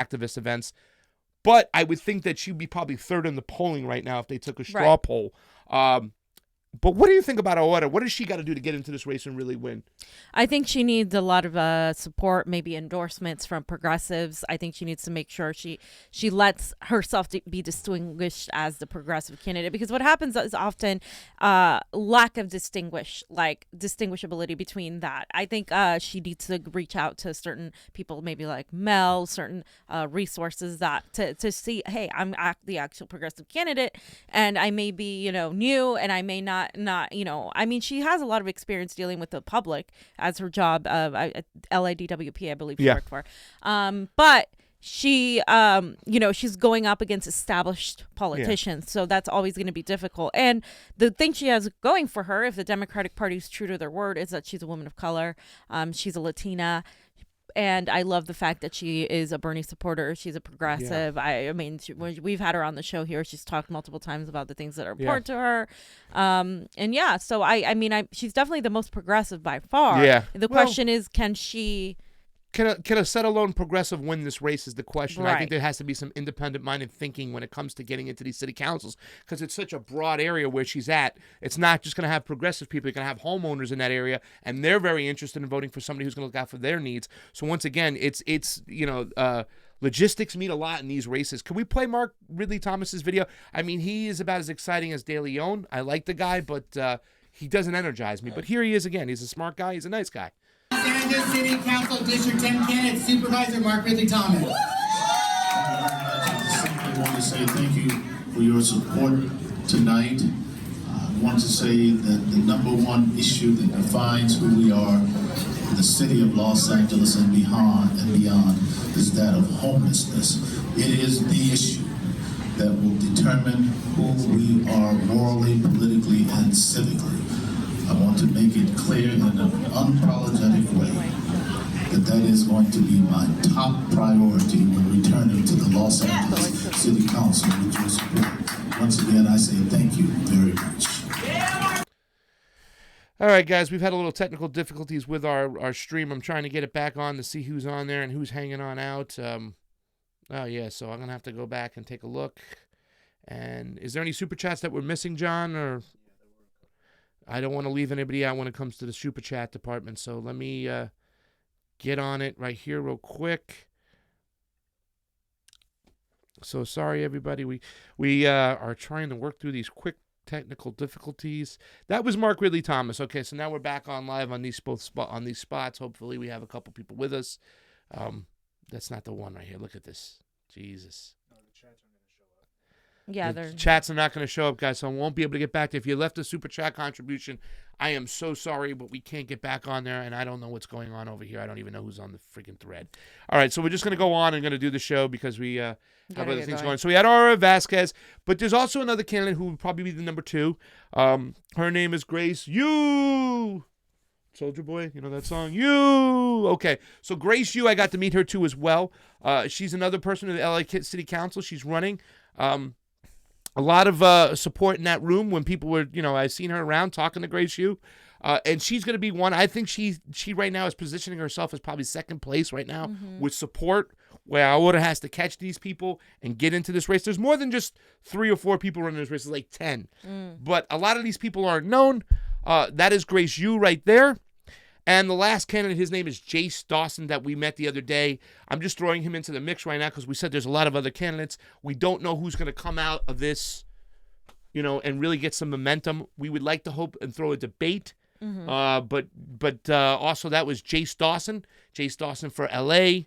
activist events. But I would think that she'd be probably third in the polling right now if they took a straw poll. But what do you think about her order? What does she got to do to get into this race and really win? I think she needs a lot of support, maybe endorsements from progressives. I think she needs to make sure she lets herself be distinguished as the progressive candidate, because what happens is often lack of distinguishability between that. I think she needs to reach out to certain people, maybe like Mel, certain resources that to see, hey, I'm the actual progressive candidate, and I may be new, and I may not I mean, she has a lot of experience dealing with the public as her job LADWP, I believe she worked for, but she she's going up against established politicians, so that's always going to be difficult. And the thing she has going for her, if the Democratic Party is true to their word, is that she's a woman of color, she's a Latina. And I love the fact that she is a Bernie supporter. She's a progressive. I mean, we've had her on the show here. She's talked multiple times about the things that are important to her. So I mean, she's definitely the most progressive by far. Yeah. The question is, can she... Can a set-alone progressive win this race is the question. Right. I think there has to be some independent-minded thinking when it comes to getting into these city councils, because it's such a broad area where she's at. It's not just going to have progressive people. You're going to have homeowners in that area, and they're very interested in voting for somebody who's going to look out for their needs. So once again, it's logistics mean a lot in these races. Can we play Mark Ridley Thomas's video? I mean, he is about as exciting as De Leon. I like the guy, but he doesn't energize me. But here he is again. He's a smart guy. He's a nice guy. Los Angeles City Council District 10 candidate Supervisor Mark Ridley Thomas. I simply want to say thank you for your support tonight. I want to say that the number one issue that defines who we are in the city of Los Angeles and beyond is that of homelessness. It is the issue that will determine who we are morally, politically, and civically. I want to make it clear in an unapologetic way that is going to be my top priority when returning to the Los Angeles City Council with your support. Once again, I say thank you very much. All right, guys, we've had a little technical difficulties with our stream. I'm trying to get it back on to see who's on there and who's hanging on out. So I'm going to have to go back and take a look. And is there any super chats that we're missing, John? Or I don't want to leave anybody out when it comes to the super chat department. So let me get on it right here real quick. So sorry, everybody. We are trying to work through these quick technical difficulties. That was Mark Ridley Thomas. Okay, so now we're back on live on these spots. Hopefully we have a couple people with us. That's not the one right here. Look at this. Jesus. Yeah, the chats are not going to show up, guys, so I won't be able to get back to you. If you left a super chat contribution, I am so sorry, but we can't get back on there, and I don't know what's going on over here. I don't even know who's on the freaking thread. All right, so we're just going to go on and going to do the show because we have other things going. So we had Aura Vasquez, but there's also another candidate who would probably be the number 2. Her name is Grace Yu. Soldier Boy, you know that song? You. Okay, so Grace Yu, I got to meet her too as well. She's another person in the LA City Council. She's running. A lot of support in that room when people were, I've seen her around talking to Grace Yu. And she's going to be one. I think she right now is positioning herself as probably second place right now with support, where Aura has to catch these people and get into this race. There's more than just 3 or 4 people running this race. It's like 10. But a lot of these people aren't known. That is Grace Yu right there. And the last candidate, his name is Jace Dawson that we met the other day. I'm just throwing him into the mix right now because we said there's a lot of other candidates. We don't know who's going to come out of this, and really get some momentum. We would like to hope and throw a debate. But also that was Jace Dawson for LA,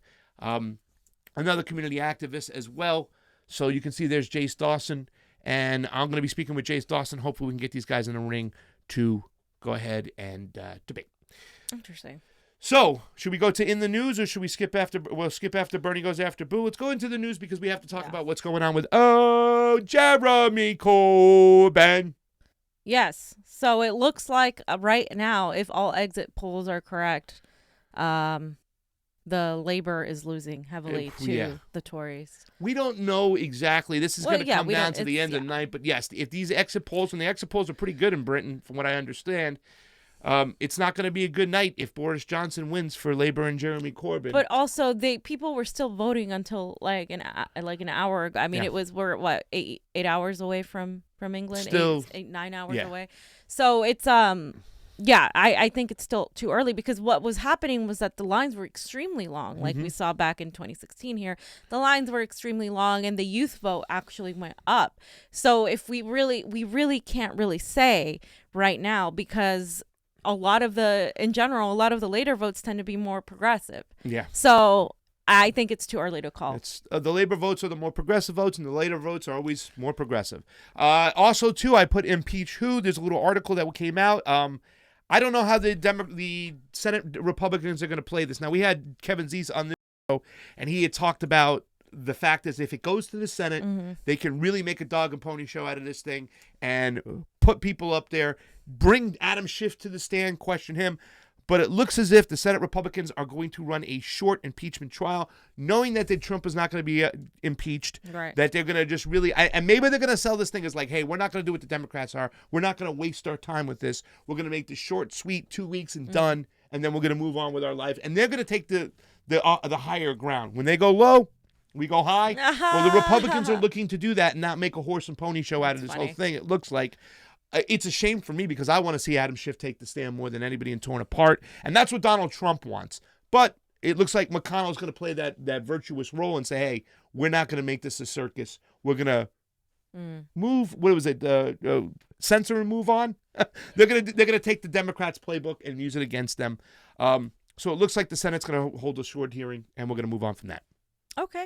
another community activist as well. So you can see there's Jace Dawson, and I'm going to be speaking with Jace Dawson. Hopefully we can get these guys in the ring to go ahead and debate. Interesting. So, should we go to In the News, or should we skip after Bernie goes after Boo? Let's go into the news because we have to talk about what's going on with Jeremy Corbyn. Yes. So it looks like right now, if all exit polls are correct, the Labour is losing heavily to the Tories. We don't know exactly. This is going to come down to the end of the night. But yes, if these exit polls, and the exit polls are pretty good in Britain, from what I understand, It's not going to be a good night if Boris Johnson wins for Labor and Jeremy Corbyn. But also, people were still voting until like an hour ago. I mean, we're what 8 hours away from England. Still, 9 hours away. So it's yeah, I think it's still too early, because what was happening was that the lines were extremely long, like we saw back in 2016 here. The lines were extremely long, and the youth vote actually went up. So if we really can't really say right now, because in general, a lot of the later votes tend to be more progressive. Yeah. So I think it's too early to call. The labor votes are the more progressive votes, and the later votes are always more progressive. Also, too, I put impeach who. There's a little article that came out. I don't know how the Senate Republicans are going to play this. Now, we had Kevin Zeese on this show, and he had talked about the fact is if it goes to the Senate, they can really make a dog and pony show out of this thing and put people up there, bring Adam Schiff to the stand, question him. But it looks as if the Senate Republicans are going to run a short impeachment trial, knowing that Trump is not going to be impeached, that they're going to just really, and maybe they're going to sell this thing as like, hey, we're not going to do what the Democrats are. We're not going to waste our time with this. We're going to make this short, sweet, 2 weeks and done, and then we're going to move on with our life. And they're going to take the higher ground. When they go low, we go high. Well, the Republicans are looking to do that and not make a horse and pony show out of this whole thing, it looks like. It's a shame for me because I want to see Adam Schiff take the stand more than anybody in Torn Apart. And that's what Donald Trump wants. But it looks like McConnell's going to play that virtuous role and say, hey, we're not going to make this a circus. We're going to move. What was it? Censor and move on. They're going to take the Democrats' playbook and use it against them. So it looks like the Senate's going to hold a short hearing, and we're going to move on from that. Okay.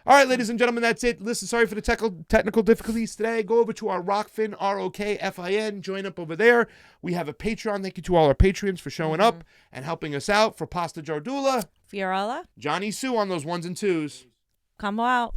All right, ladies and gentlemen, that's it. Listen, sorry for the technical difficulties today. Go over to our Rockfin, ROKFIN. Join up over there. We have a Patreon. Thank you to all our Patreons for showing up and helping us out. For Pasta Jardula, Fiorella, Jonny Sue on those ones and twos. CONVO out.